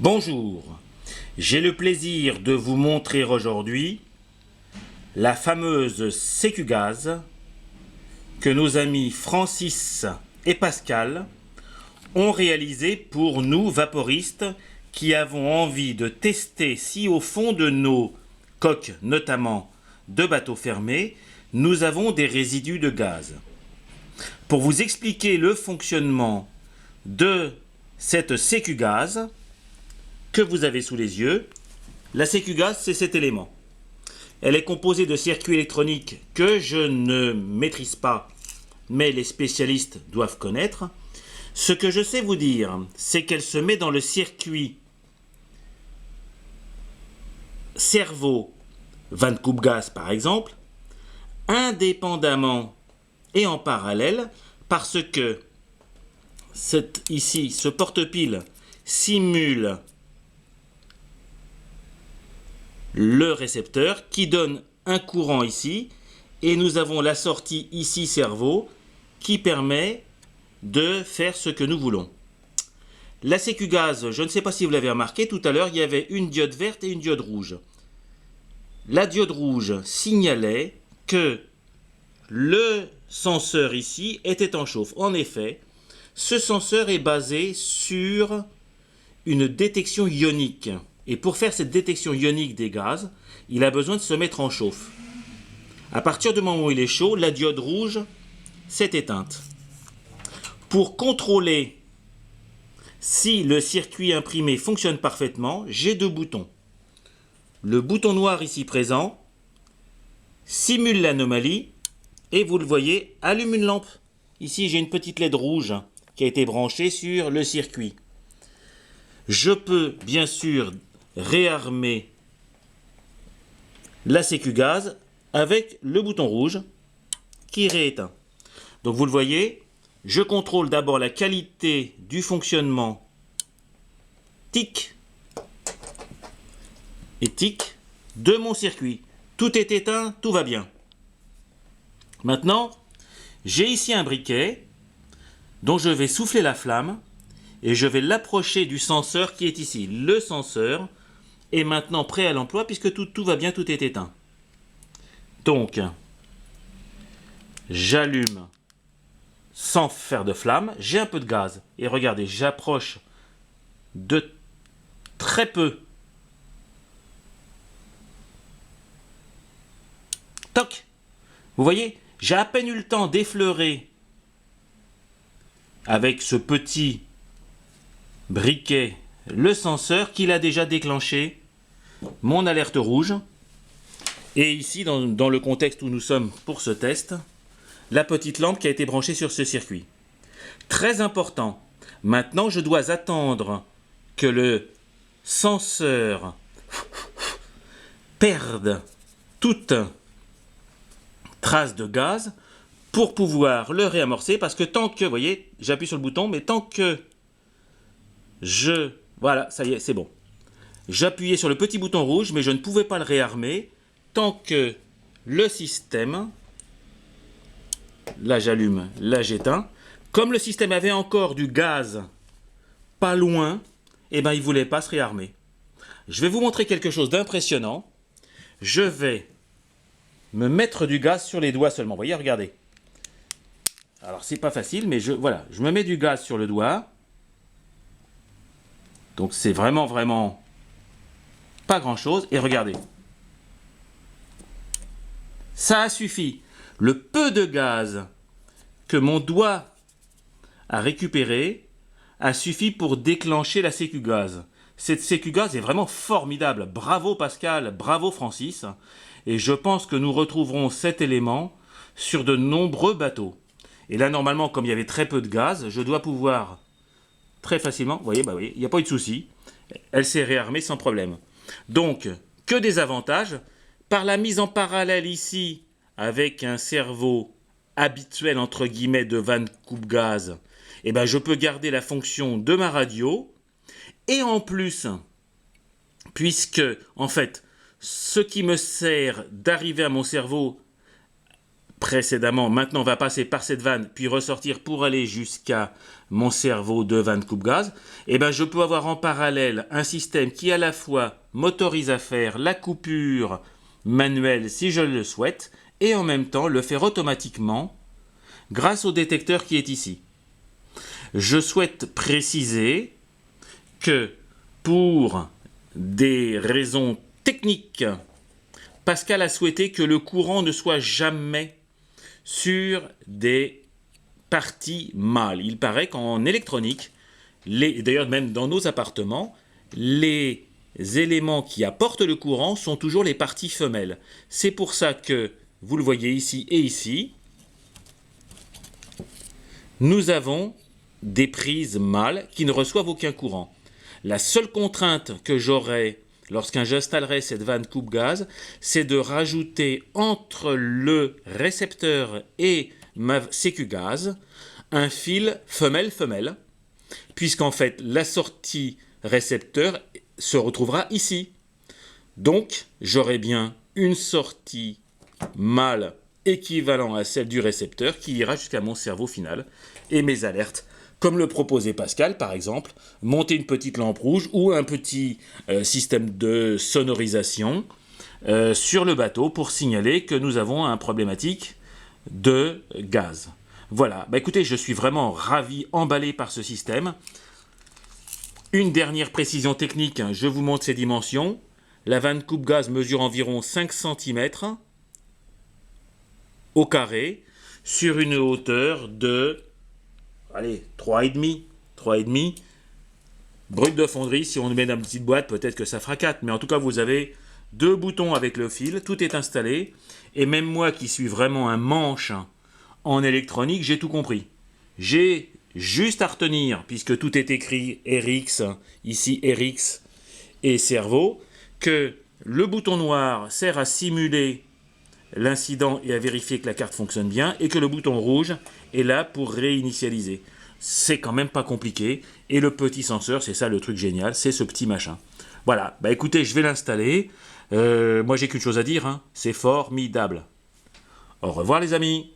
Bonjour, j'ai le plaisir de vous montrer aujourd'hui la fameuse Sécu-Gaz que nos amis Francis et Pascal ont réalisée pour nous vaporistes qui avons envie de tester si au fond de nos coques, notamment de bateaux fermés, nous avons des résidus de gaz. Pour vous expliquer le fonctionnement de cette Sécu-Gaz que vous avez sous les yeux, la Sécu-Gaz, c'est cet élément. Elle est composée de circuits électroniques que je ne maîtrise pas, mais les spécialistes doivent connaître. Ce que je sais vous dire, c'est qu'elle se met dans le circuit cerveau Van Coupe Gaz par exemple, indépendamment et en parallèle, parce que ici, ce porte-pile simule le récepteur qui donne un courant ici, et nous avons la sortie ici cerveau qui permet de faire ce que nous voulons. La Sécu-Gaz, je ne sais pas si vous l'avez remarqué, tout à l'heure il y avait une diode verte et une diode rouge. La diode rouge signalait que le senseur ici était en chauffe. En effet, ce senseur est basé sur une détection ionique. Et pour faire cette détection ionique des gaz, il a besoin de se mettre en chauffe. À partir du moment où il est chaud, la diode rouge s'est éteinte. Pour contrôler si le circuit imprimé fonctionne parfaitement, j'ai deux boutons. Le bouton noir ici présent simule l'anomalie et vous le voyez, allume une lampe. Ici, j'ai une petite LED rouge qui a été branchée sur le circuit. Je peux bien sûr réarmer la Sécu-Gaz avec le bouton rouge qui rééteint. Donc vous le voyez, je contrôle d'abord la qualité du fonctionnement tic et tic de mon circuit. Tout est éteint, tout va bien. Maintenant, j'ai ici un briquet dont je vais souffler la flamme et je vais l'approcher du senseur qui est ici. Le senseur est maintenant prêt à l'emploi puisque tout va bien, tout est éteint. Donc, j'allume sans faire de flamme, j'ai un peu de gaz. Et regardez, j'approche de très peu. Toc! Vous voyez, j'ai à peine eu le temps d'effleurer avec ce petit briquet le senseur qu'il a déjà déclenché mon alerte rouge. Et ici, dans le contexte où nous sommes pour ce test, la petite lampe qui a été branchée sur ce circuit. Très important, maintenant je dois attendre que le senseur perde toute trace de gaz pour pouvoir le réamorcer, parce que tant que, vous voyez, j'appuie sur le bouton, mais tant que voilà, ça y est, c'est bon. J'appuyais sur le petit bouton rouge, mais je ne pouvais pas le réarmer tant que le système, là j'allume, là j'éteins, comme le système avait encore du gaz pas loin, eh ben il ne voulait pas se réarmer. Je vais vous montrer quelque chose d'impressionnant. Je vais me mettre du gaz sur les doigts seulement. Vous voyez, regardez. Alors c'est pas facile, mais voilà, je me mets du gaz sur le doigt. Donc c'est vraiment pas grand chose. Et regardez. Ça a suffi. Le peu de gaz que mon doigt a récupéré a suffi pour déclencher la Sécu-Gaz. Cette Sécu-Gaz est vraiment formidable. Bravo Pascal, bravo Francis. Et je pense que nous retrouverons cet élément sur de nombreux bateaux. Et là, normalement, comme il y avait très peu de gaz, je dois pouvoir très facilement... Vous voyez, il n'y a pas eu de souci. Elle s'est réarmée sans problème. Donc, que des avantages. Par la mise en parallèle ici, avec un cerveau habituel, entre guillemets, de Van Coupe Gaz, eh ben, je peux garder la fonction de ma radio. Et en plus, puisque, en fait, ce qui me sert d'arriver à mon cerveau précédemment. Maintenant, on va passer par cette vanne, puis ressortir pour aller jusqu'à mon cerveau de vanne coupe-gaz. Et ben, je peux avoir en parallèle un système qui à la fois m'autorise à faire la coupure manuelle si je le souhaite, et en même temps le faire automatiquement grâce au détecteur qui est ici. Je souhaite préciser que pour des raisons techniques, Pascal a souhaité que le courant ne soit jamais sur des parties mâles. Il paraît qu'en électronique, d'ailleurs même dans nos appartements, les éléments qui apportent le courant sont toujours les parties femelles. C'est pour ça que, vous le voyez ici et ici, nous avons des prises mâles qui ne reçoivent aucun courant. La seule contrainte que j'aurai lorsqu'installerai cette vanne coupe-gaz, c'est de rajouter entre le récepteur et ma sécu-gaz un fil femelle-femelle, puisqu'en fait la sortie récepteur se retrouvera ici. Donc j'aurai bien une sortie mâle équivalent à celle du récepteur qui ira jusqu'à mon cerveau final et mes alertes. Comme le proposait Pascal, par exemple, monter une petite lampe rouge ou un petit système de sonorisation sur le bateau pour signaler que nous avons un problématique de gaz. Voilà, bah écoutez, je suis vraiment ravi, emballé par ce système. Une dernière précision technique, je vous montre ses dimensions. La vanne coupe-gaz mesure environ 5 cm au carré sur une hauteur de... Allez, 3,5. Brut de fonderie, si on le met dans une petite boîte, peut-être que ça fera 4. Mais en tout cas, vous avez 2 boutons avec le fil, tout est installé. Et même moi qui suis vraiment un manche en électronique, j'ai tout compris. J'ai juste à retenir, puisque tout est écrit RX, ici RX et cerveau, que le bouton noir sert à simuler l'incident et à vérifier que la carte fonctionne bien, et que le bouton rouge est là pour réinitialiser. C'est quand même pas compliqué, et le petit senseur, c'est ça le truc génial, c'est ce petit machin. Voilà, bah écoutez, je vais l'installer. Moi j'ai qu'une chose à dire, hein, c'est formidable. Au revoir les amis.